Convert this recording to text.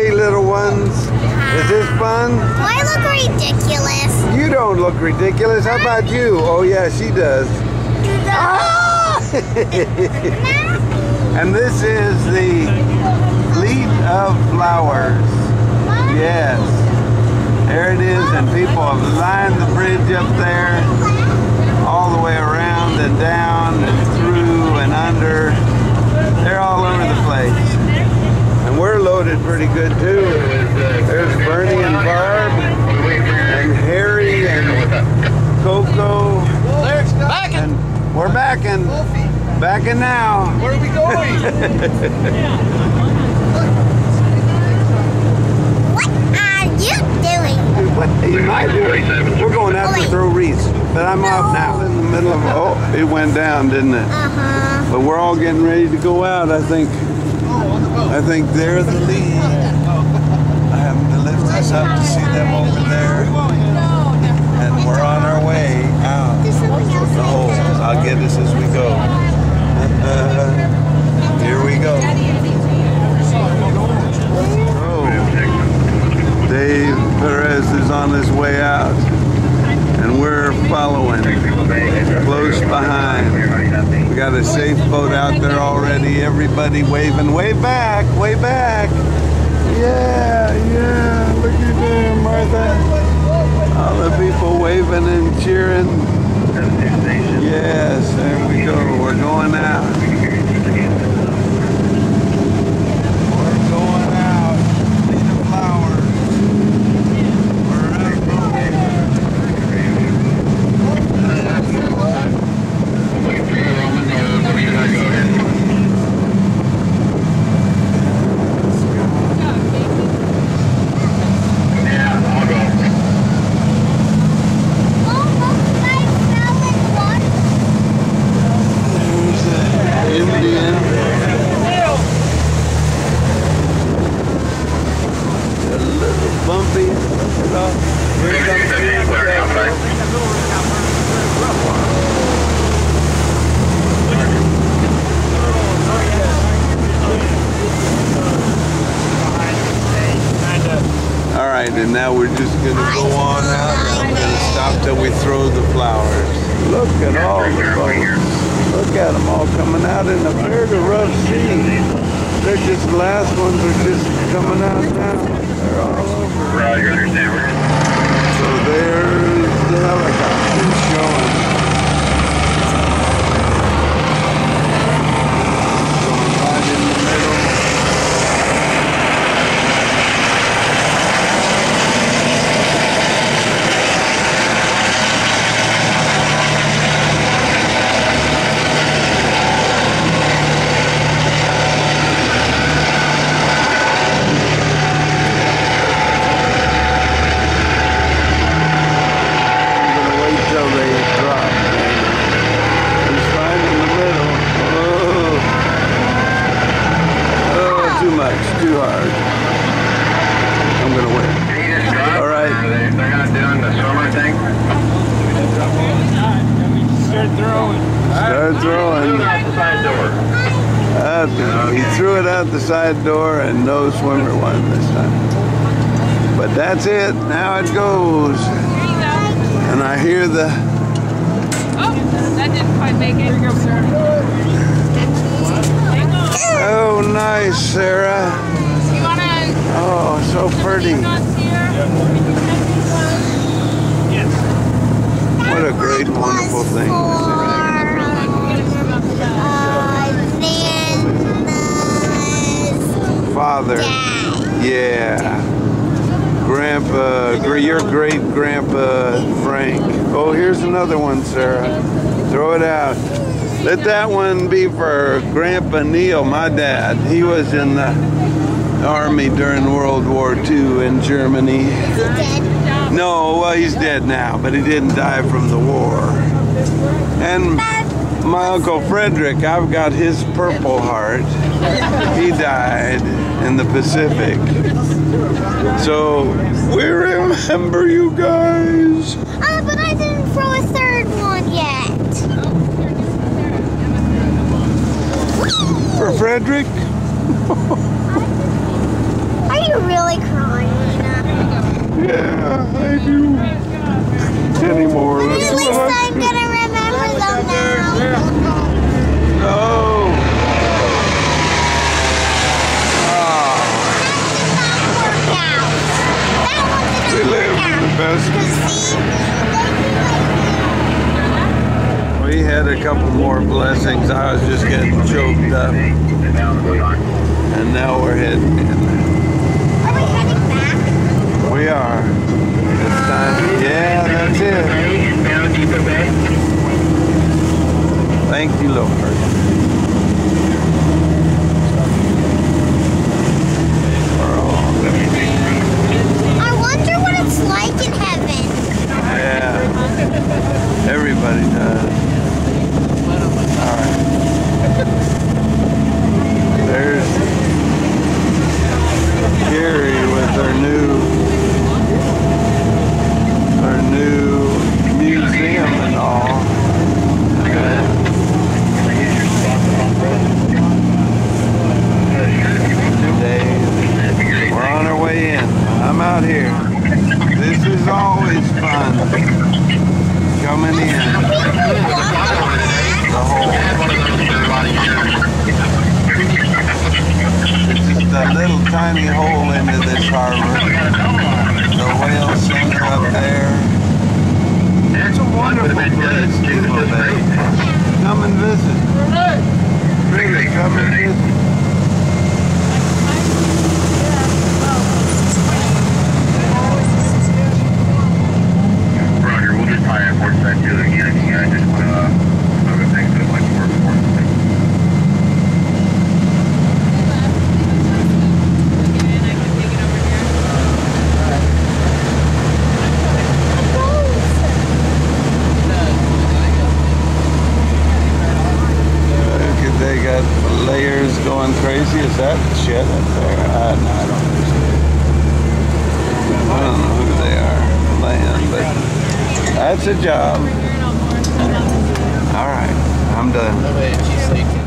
Hey, little ones. Is this fun? Do I look ridiculous? You don't look ridiculous. How about you? Oh, yeah, she does. Ah! And this is the fleet of flowers. Yes. There it is, and people have lined the bridge up there all the way around and down and through and under. They're all over the place. And we're loaded pretty good too. There's Bernie and Barb and Harry and Coco. And we're backing now. Where are we going? What are you doing? What am I doing? We're going out to throw wreaths, but I'm out now in the middle of, oh, it went down, didn't it? But we're all getting ready to go out, I think. I think they're the lead. I happen to lift us up to see them over there. And we're on our way out. Oh, I'll get us as we go. Here we go. Oh, Dave Perez is on his way out. And we're following close behind. We got a safe boat out there already. Everybody waving, way back, way back. Yeah, yeah, look at there, Martha. All the people waving and cheering. Yes, there we go. We're going out. We're going out. Fleet of flowers. We're out. Bumpy. All right, and now we're just going to go on out. I'm going to stop till we throw the flowers. Look at all the boats. Look at them all coming out in a very rough sea. They're just, the last ones are just coming out now. They're all over. So there's the helicopter showing. Going right in the middle. Too hard. I'm gonna win. All right. They're not doing the swimmer thing. Start throwing. Start throwing. Out the side door. He threw it out the side door, and no swimmer won this time. But that's it. Now it goes. And I hear the. Oh, that didn't quite make it. Here you go, sir. Oh, nice, Sarah. You wanna? Oh, so pretty. What a great, wonderful thing. Father. Yeah. Grandpa, your great-grandpa Frank. Oh, here's another one, Sarah. Throw it out. Let that one be for Grandpa Neil, my dad. He was in the Army during World War II in Germany. Is he dead? No, well, he's dead now, but he didn't die from the war. And my Uncle Frederick, I've got his Purple Heart. He died in the Pacific. So, we remember you guys. But I didn't throw a third one yet. For Frederick? Are you really? Yeah, I do. Anymore. At least I'm gonna remember them now. No. We live in the best. We had a couple more blessings. I was just getting choked up. And now we're heading in. Are we heading back? We are. It's time. Yeah, that's it. Thank you, Lord. I wonder what it's like in heaven. Yeah, everybody does. All right. There's Gary with her new museum and all. Today, we're on our way in. I'm out here. This is always fun. Coming in. The whole. It's just a little tiny hole into this harbor. The whale center up there. It's a wonderful place, Depoe Bay. Come and visit. Really, come and visit. Roger, we'll just probably report that to you again. Yeah, I just want to other things that I'd like to work for. They got layers going crazy. Is that shit up there? No, I don't know. I don't know who they are, land, but that's a job. All right, I'm done.